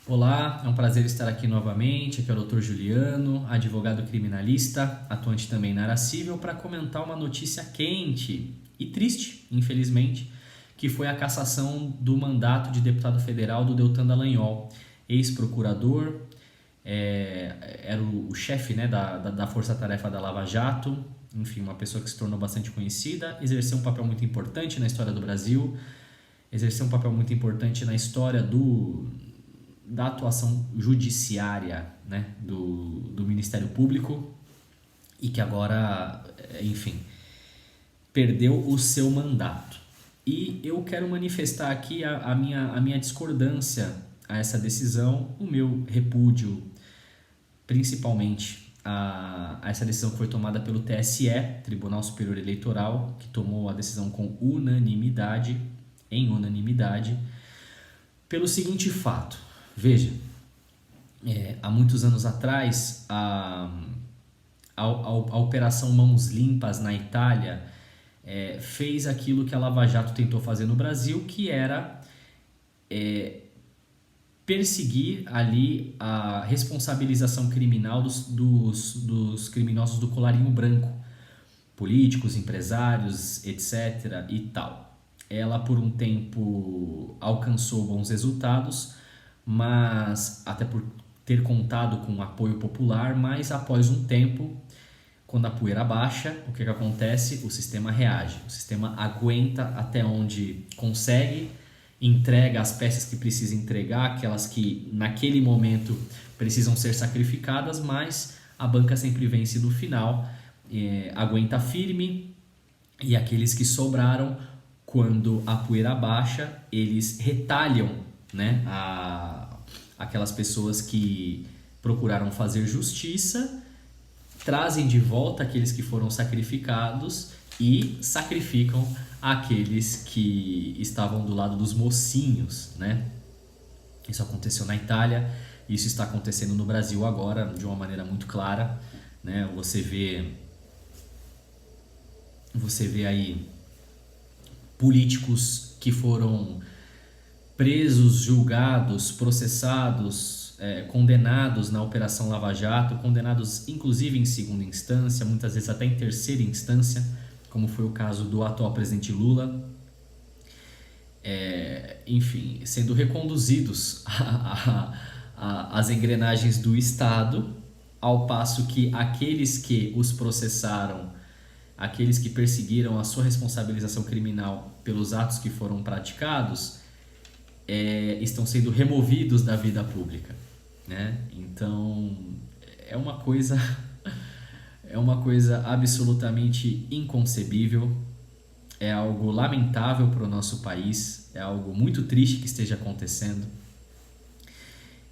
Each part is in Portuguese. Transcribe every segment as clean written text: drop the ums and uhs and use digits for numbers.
Olá, é um prazer estar aqui novamente. Aqui é o Dr. Juliano, advogado criminalista, atuante também na área civil, para comentar uma notícia quente e triste, infelizmente, que foi a cassação do mandato de deputado federal do Deltan Dallagnol, ex-procurador, era o chefe, né, da força-tarefa da Lava Jato, enfim, uma pessoa que se tornou bastante conhecida, exerceu um papel muito importante na história do Brasil, exerceu um papel muito importante na história da atuação judiciária, né, do Ministério Público, e que agora, enfim, perdeu o seu mandato. E eu quero manifestar aqui a minha discordância a essa decisão, o meu repúdio, principalmente a essa decisão que foi tomada pelo TSE, Tribunal Superior Eleitoral, que tomou a decisão com unanimidade, pelo seguinte fato. Veja, há muitos anos atrás, a Operação Mãos Limpas na Itália fez aquilo que a Lava Jato tentou fazer no Brasil, que era perseguir ali a responsabilização criminal dos criminosos do colarinho branco, políticos, empresários, etc. e tal. Ela, por um tempo, alcançou bons resultados, mas até por ter contado com apoio popular, mas após um tempo, quando a poeira baixa, o que acontece? O sistema reage, o sistema aguenta até onde consegue, entrega as peças que precisa entregar, aquelas que naquele momento precisam ser sacrificadas, mas a banca sempre vence no final, aguenta firme, e aqueles que sobraram, quando a poeira baixa, eles retalham, né, aquelas pessoas que procuraram fazer justiça, trazem de volta aqueles que foram sacrificados e sacrificam aqueles que estavam do lado dos mocinhos, né? Isso aconteceu na Itália, isso está acontecendo no Brasil agora de uma maneira muito clara, né? Você vê aí políticos que foram presos, julgados, processados, condenados na Operação Lava Jato, condenados inclusive em segunda instância, muitas vezes até em terceira instância, como foi o caso do atual presidente Lula, enfim, sendo reconduzidos às engrenagens do Estado, ao passo que aqueles que os processaram, aqueles que perseguiram a sua responsabilização criminal pelos atos que foram praticados, estão sendo removidos da vida pública, né? Então é uma coisa absolutamente inconcebível, é algo lamentável para o nosso país, é algo muito triste que esteja acontecendo.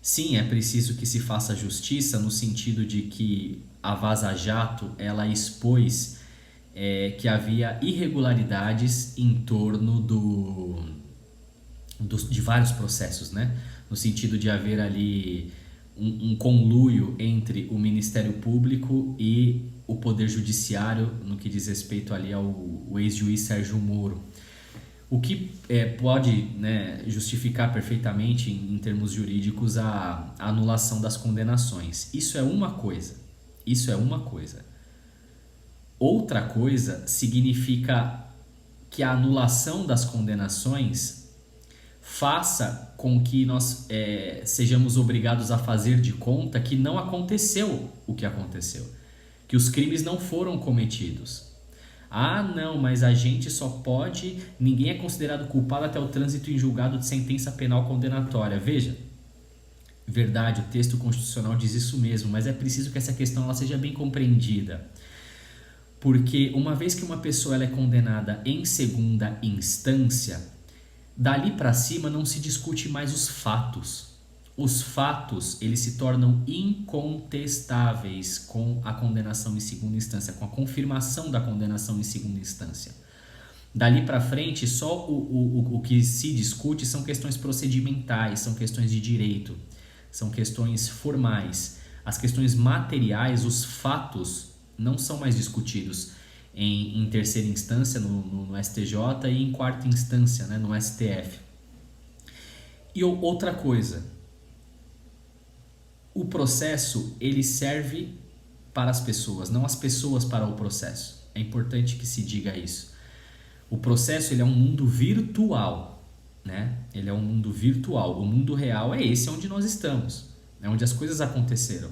Sim, é preciso que se faça justiça no sentido de que a Vaza Jato ela expôs que havia irregularidades em torno de vários processos, né? No sentido de haver ali um conluio entre o Ministério Público e o Poder Judiciário no que diz respeito ali ao ex-juiz Sérgio Moro. O que pode, né, justificar perfeitamente, em termos jurídicos, a anulação das condenações. Isso é uma coisa. Outra coisa significa que a anulação das condenações faça com que nós sejamos obrigados a fazer de conta que não aconteceu o que aconteceu, que os crimes não foram cometidos. Ah, não, mas a gente só pode... Ninguém é considerado culpado até o trânsito em julgado de sentença penal condenatória. Veja, verdade, o texto constitucional diz isso mesmo, mas é preciso que essa questão ela seja bem compreendida. Porque uma vez que uma pessoa ela é condenada em segunda instância, dali para cima não se discute mais os fatos. Os fatos eles se tornam incontestáveis com a condenação em segunda instância, com a confirmação da condenação em segunda instância. Dali para frente, só o que se discute são questões procedimentais, são questões de direito, são questões formais. As questões materiais, os fatos, não são mais discutidos em terceira instância no STJ e em quarta instância, né, no STF. E outra coisa, o processo ele serve para as pessoas, não as pessoas para o processo. É importante que se diga isso. O processo ele é um mundo virtual, né? Ele é um mundo virtual. O mundo real é esse onde nós estamos, é onde as coisas aconteceram.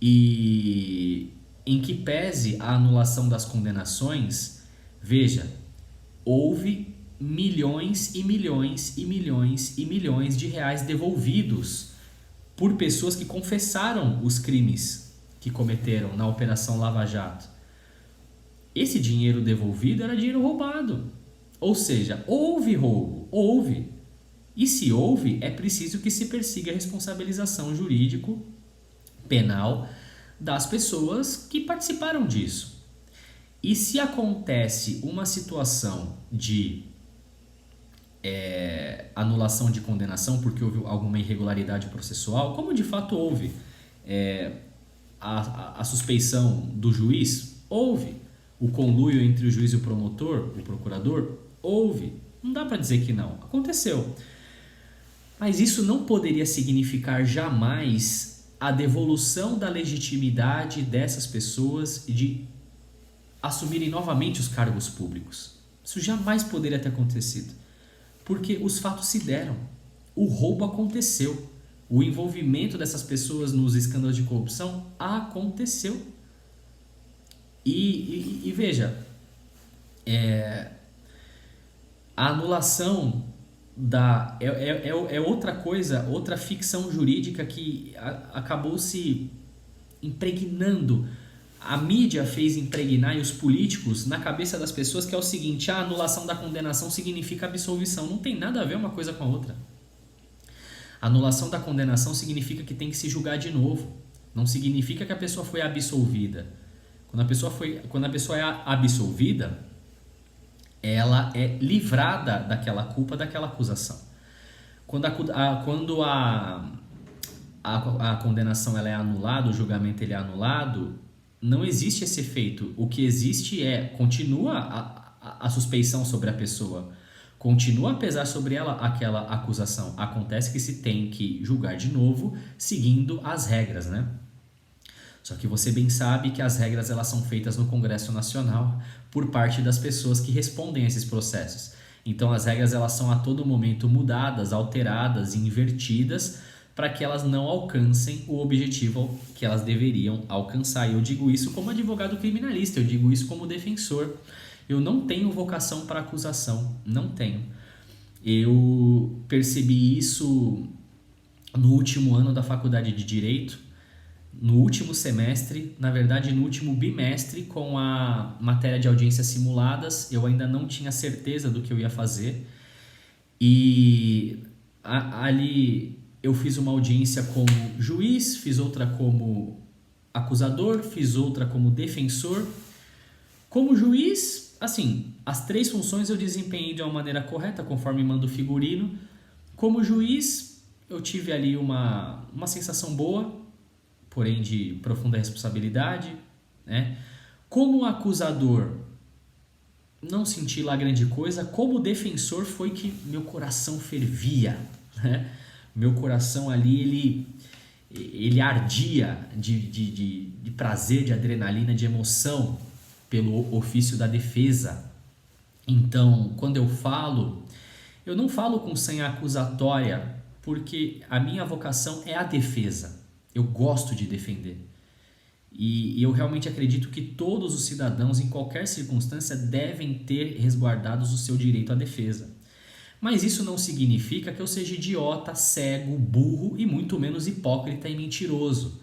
E em que pese a anulação das condenações, veja, houve milhões e milhões e milhões e milhões de reais devolvidos por pessoas que confessaram os crimes que cometeram na Operação Lava Jato. Esse dinheiro devolvido era dinheiro roubado. Ou seja, houve roubo, houve. E se houve, é preciso que se persiga a responsabilização jurídico, penal, das pessoas que participaram disso. E se acontece uma situação de anulação de condenação porque houve alguma irregularidade processual, como de fato houve a suspeição do juiz, houve o conluio entre o juiz e o promotor, o procurador, houve. Não dá para dizer que não, aconteceu. Mas isso não poderia significar jamais a devolução da legitimidade dessas pessoas de assumirem novamente os cargos públicos. Isso jamais poderia ter acontecido. Porque os fatos se deram, o roubo aconteceu, o envolvimento dessas pessoas nos escândalos de corrupção aconteceu. E veja, a anulação é outra coisa, outra ficção jurídica que acabou se impregnando. A mídia fez impregnar, e os políticos, na cabeça das pessoas, que é o seguinte: a anulação da condenação significa absolvição. Não tem nada a ver uma coisa com a outra. A anulação da condenação significa que tem que se julgar de novo. Não significa que a pessoa foi absolvida. Quando a pessoa é absolvida, ela é livrada daquela culpa, daquela acusação. Quando a condenação ela é anulada, o julgamento ele é anulado, não existe esse efeito. O que existe continua a suspeição sobre a pessoa, continua a pesar sobre ela aquela acusação. Acontece que se tem que julgar de novo, seguindo as regras, né? Só que você bem sabe que as regras elas são feitas no Congresso Nacional por parte das pessoas que respondem a esses processos. Então as regras elas são a todo momento mudadas, alteradas e invertidas para que elas não alcancem o objetivo que elas deveriam alcançar. E eu digo isso como advogado criminalista, eu digo isso como defensor. Eu não tenho vocação para acusação, não tenho. Eu percebi isso no último ano da faculdade de Direito, no último semestre, na verdade no último bimestre, com a matéria de audiências simuladas. Eu ainda não tinha certeza do que eu ia fazer. E ali eu fiz uma audiência como juiz, fiz outra como acusador, fiz outra como defensor. Como juiz, assim, as 3 funções eu desempenhei de uma maneira correta, conforme manda o figurino. Como juiz, eu tive ali uma sensação boa, porém de profunda responsabilidade, né? Como acusador, não senti lá grande coisa. Como defensor, foi que meu coração fervia, né? Meu coração ali, ele ardia de prazer, de adrenalina, de emoção pelo ofício da defesa. Então, quando eu falo, eu não falo com senha acusatória, porque a minha vocação é a defesa. Eu gosto de defender. E eu realmente acredito que todos os cidadãos, em qualquer circunstância, devem ter resguardados o seu direito à defesa. Mas isso não significa que eu seja idiota, cego, burro e muito menos hipócrita e mentiroso.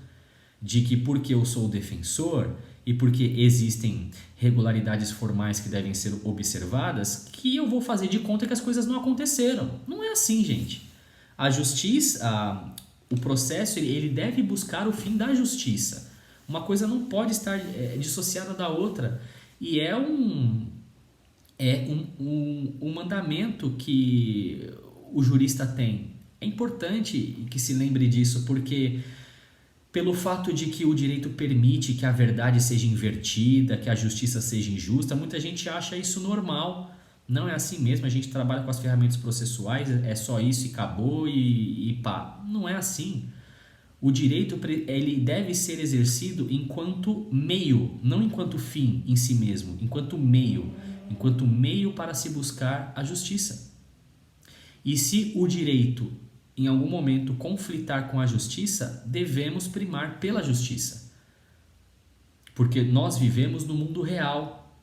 De que porque eu sou defensor e porque existem regularidades formais que devem ser observadas, que eu vou fazer de conta que as coisas não aconteceram. Não é assim, gente. A justiça, o processo, ele deve buscar o fim da justiça. Uma coisa não pode estar dissociada da outra. E é um mandamento que o jurista tem. É importante que se lembre disso, porque pelo fato de que o direito permite que a verdade seja invertida, que a justiça seja injusta, muita gente acha isso normal. Não é assim mesmo, a gente trabalha com as ferramentas processuais, é só isso e acabou e pá. Não é assim. O direito ele deve ser exercido enquanto meio, não enquanto fim em si mesmo, enquanto meio para se buscar a justiça. E se o direito em algum momento conflitar com a justiça, devemos primar pela justiça. Porque nós vivemos no mundo real,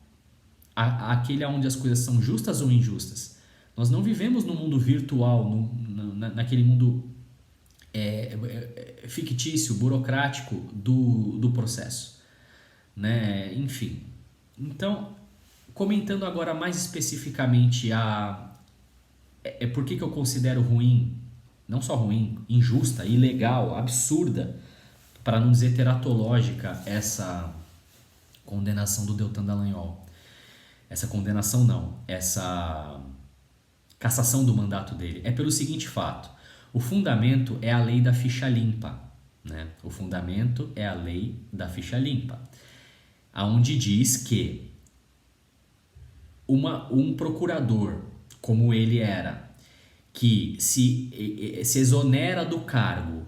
aquele onde as coisas são justas ou injustas. Nós não vivemos no mundo virtual, naquele mundo fictício, burocrático do processo, né? Enfim. Então, comentando agora mais especificamente por que eu considero ruim, não só ruim, injusta, ilegal, absurda, para não dizer teratológica, essa condenação do Deltan Dallagnol. Essa condenação não, essa cassação do mandato dele. É pelo seguinte fato: o fundamento é a lei da ficha limpa, né? O fundamento é a lei da ficha limpa, aonde diz que um procurador, como ele era, que se exonera do cargo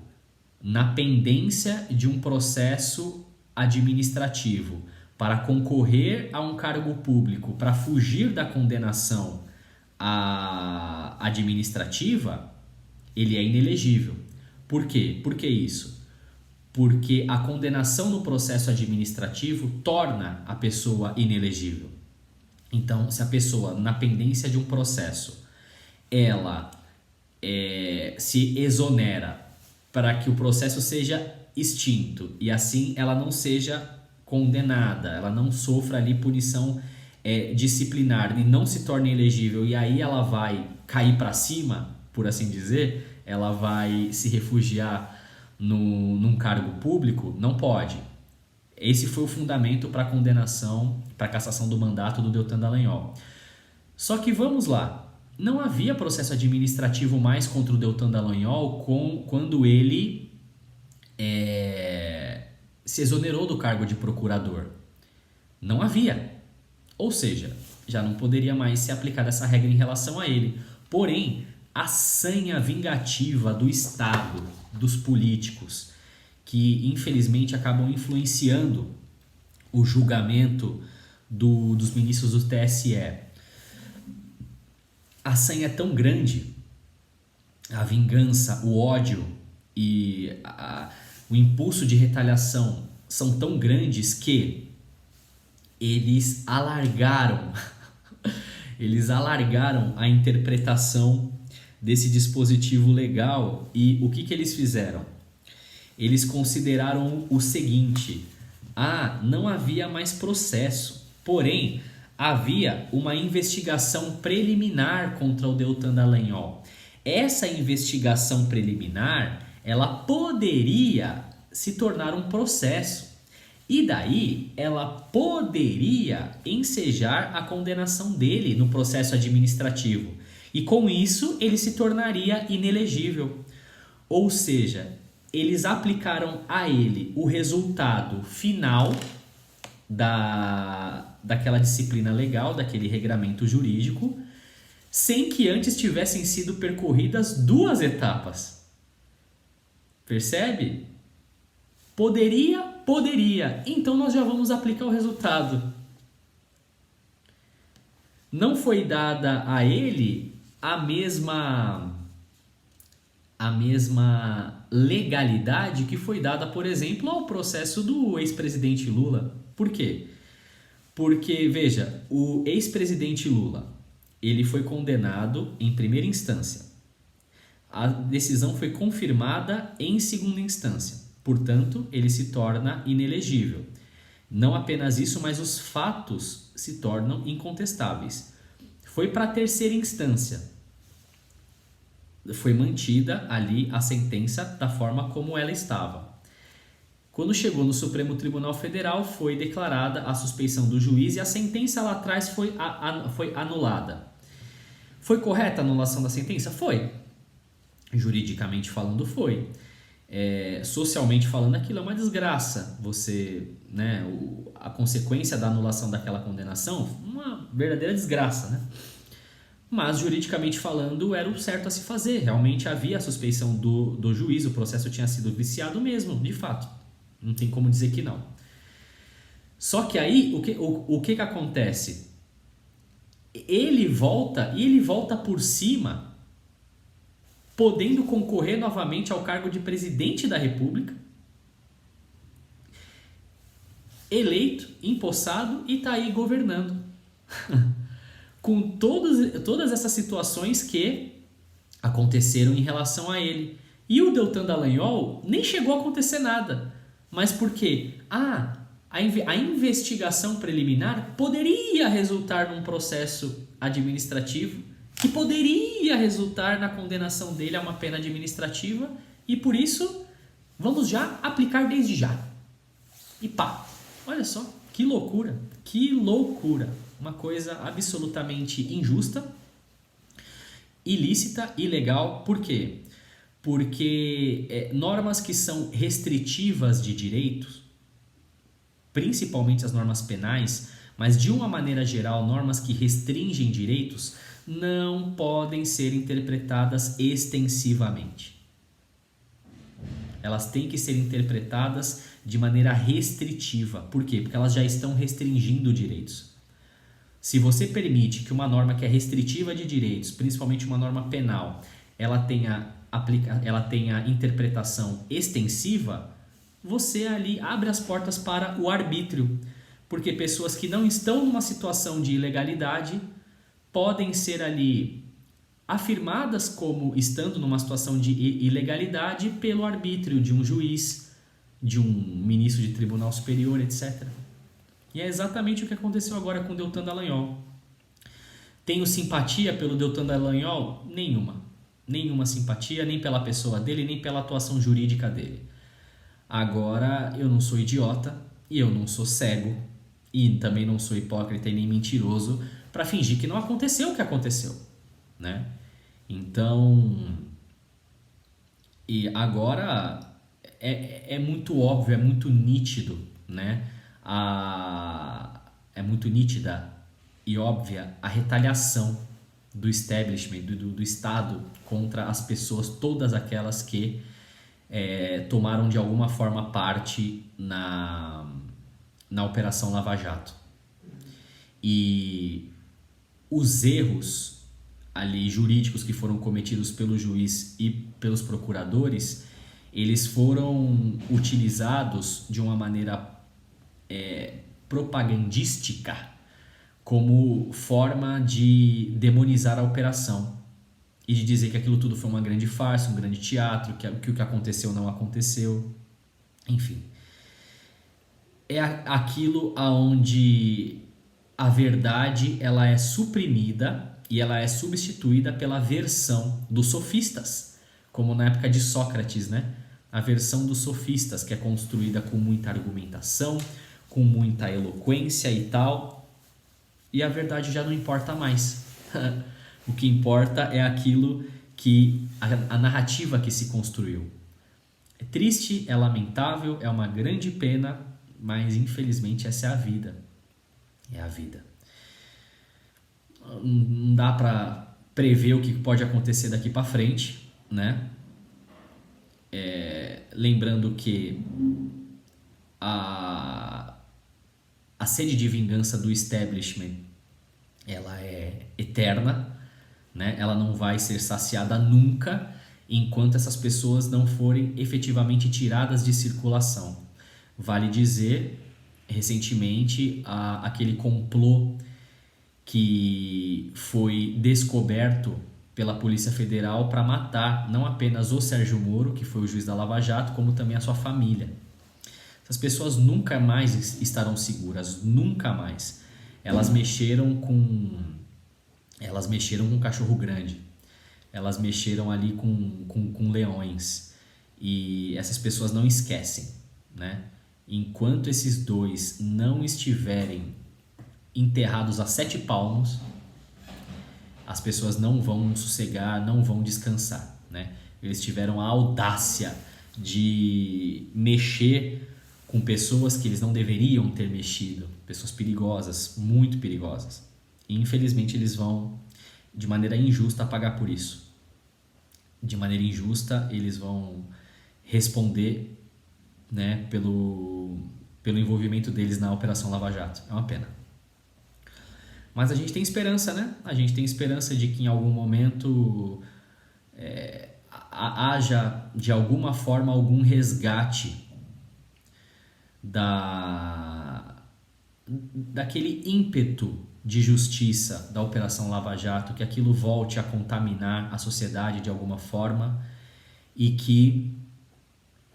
na pendência de um processo administrativo para concorrer a um cargo público, para fugir da condenação administrativa, ele é inelegível. Por quê? Por que isso? Porque a condenação no processo administrativo torna a pessoa inelegível. Então, se a pessoa, na pendência de um processo, ela se exonera para que o processo seja extinto e assim ela não seja condenada, ela não sofra ali punição disciplinar e não se torne elegível, e aí ela vai cair para cima, por assim dizer, ela vai se refugiar num cargo público, não pode. Esse foi o fundamento para a condenação, para a cassação do mandato do Deltan Dallagnol. Só que vamos lá, não havia processo administrativo mais contra o Deltan Dallagnol quando ele se exonerou do cargo de procurador. Não havia. Ou seja, já não poderia mais ser aplicada essa regra em relação a ele. Porém, a sanha vingativa do Estado, dos políticos, que infelizmente acabam influenciando o julgamento dos ministros do TSE, a sanha é tão grande, a vingança, o ódio e o impulso de retaliação são tão grandes que eles alargaram a interpretação desse dispositivo legal. E o que eles fizeram? Eles consideraram o seguinte: não havia mais processo, porém havia uma investigação preliminar contra o Deltan Dallagnol. Essa investigação preliminar, ela poderia se tornar um processo. E daí ela poderia ensejar a condenação dele no processo administrativo. E com isso ele se tornaria inelegível. Ou seja, eles aplicaram a ele o resultado final daquela disciplina legal, daquele regramento jurídico, sem que antes tivessem sido percorridas duas etapas. Percebe? Poderia. Então nós já vamos aplicar o resultado. Não foi dada a ele a mesma legalidade que foi dada, por exemplo, ao processo do ex-presidente Lula. Por quê? Porque, veja, o ex-presidente Lula, ele foi condenado em primeira instância. A decisão foi confirmada em segunda instância. Portanto, ele se torna inelegível. Não apenas isso, mas os fatos se tornam incontestáveis. Foi para a terceira instância. Foi mantida ali a sentença da forma como ela estava. Quando chegou no Supremo Tribunal Federal, foi declarada a suspeição do juiz e a sentença lá atrás foi anulada. Foi correta a anulação da sentença? Foi. Juridicamente falando, foi. Socialmente falando, aquilo é uma desgraça. A consequência da anulação daquela condenação, uma verdadeira desgraça, né? mas juridicamente falando era o certo a se fazer. Realmente havia a suspeição do juiz, o processo tinha sido viciado mesmo, de fato. Não tem como dizer que não. Só que aí, o que acontece? Ele volta por cima, podendo concorrer novamente ao cargo de presidente da República, eleito, empossado e tá aí governando. Com todas essas situações que aconteceram em relação a ele. E o Deltan Dallagnol nem chegou a acontecer nada. Mas por quê? A investigação preliminar poderia resultar num processo administrativo que poderia resultar na condenação dele a uma pena administrativa e por isso vamos já aplicar desde já. E pá, olha só, que loucura, que loucura. Uma coisa absolutamente injusta, ilícita, ilegal. Por quê? Porque normas que são restritivas de direitos, principalmente as normas penais, mas de uma maneira geral, normas que restringem direitos, não podem ser interpretadas extensivamente. Elas têm que ser interpretadas de maneira restritiva. Por quê? Porque elas já estão restringindo direitos. Se você permite que uma norma que é restritiva de direitos, principalmente uma norma penal, ela tenha interpretação extensiva, você ali abre as portas para o arbítrio, porque pessoas que não estão numa situação de ilegalidade podem ser ali afirmadas como estando numa situação de ilegalidade pelo arbítrio de um juiz, de um ministro de tribunal superior, etc. E é exatamente o que aconteceu agora com o Deltan Dallagnol. Tenho simpatia pelo Deltan Dallagnol? Nenhuma simpatia, nem pela pessoa dele, nem pela atuação jurídica dele. Agora, eu não sou idiota, e eu não sou cego, e também não sou hipócrita e nem mentiroso para fingir que não aconteceu o que aconteceu, né? Então, e agora é muito óbvio, é muito nítido, né? É muito nítida e óbvia a retaliação do establishment, do Estado contra as pessoas, todas aquelas que tomaram de alguma forma parte na Operação Lava Jato. E os erros ali jurídicos que foram cometidos pelo juiz e pelos procuradores, eles foram utilizados de uma maneira propagandística como forma de demonizar a operação e de dizer que aquilo tudo foi uma grande farsa, um grande teatro, que o que aconteceu não aconteceu, enfim. É aquilo aonde a verdade ela é suprimida e ela é substituída pela versão dos sofistas, como na época de Sócrates, né? A versão dos sofistas, que é construída com muita argumentação, com muita eloquência e tal, e a verdade já não importa mais. O que importa é aquilo que a narrativa que se construiu. É triste, é lamentável, é uma grande pena, mas infelizmente essa é a vida. É a vida. Não dá para prever o que pode acontecer daqui para frente, né? Lembrando que a sede de vingança do establishment ela é eterna, né? Ela não vai ser saciada nunca enquanto essas pessoas não forem efetivamente tiradas de circulação. Vale dizer, recentemente, aquele complô que foi descoberto pela Polícia Federal para matar não apenas o Sérgio Moro, que foi o juiz da Lava Jato, como também a sua família. Essas pessoas nunca mais estarão seguras, nunca mais. Elas mexeram com um cachorro grande, elas mexeram ali com leões, e essas pessoas não esquecem, né? Enquanto esses dois não estiverem enterrados a 7 palmos, as pessoas não vão sossegar, não vão descansar, né? Eles tiveram a audácia de mexer com pessoas que eles não deveriam ter mexido, pessoas perigosas, muito perigosas. E infelizmente eles vão de maneira injusta pagar por isso. De maneira injusta, eles vão responder, né, pelo envolvimento deles na Operação Lava Jato. É uma pena. Mas a gente tem esperança, né? A gente tem esperança de que em algum momento haja, de alguma forma, algum resgate daquele ímpeto de justiça da Operação Lava Jato, que aquilo volte a contaminar a sociedade de alguma forma e que,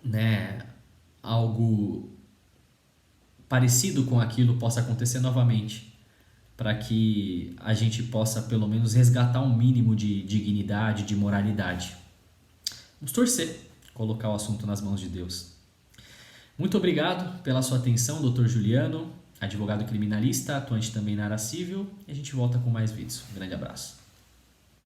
né, algo parecido com aquilo possa acontecer novamente, para que a gente possa pelo menos resgatar um mínimo de dignidade, de moralidade. Vamos torcer, colocar o assunto nas mãos de Deus. Muito obrigado pela sua atenção, Dr. Juliano, advogado criminalista, atuante também na área civil, e a gente volta com mais vídeos. Um grande abraço.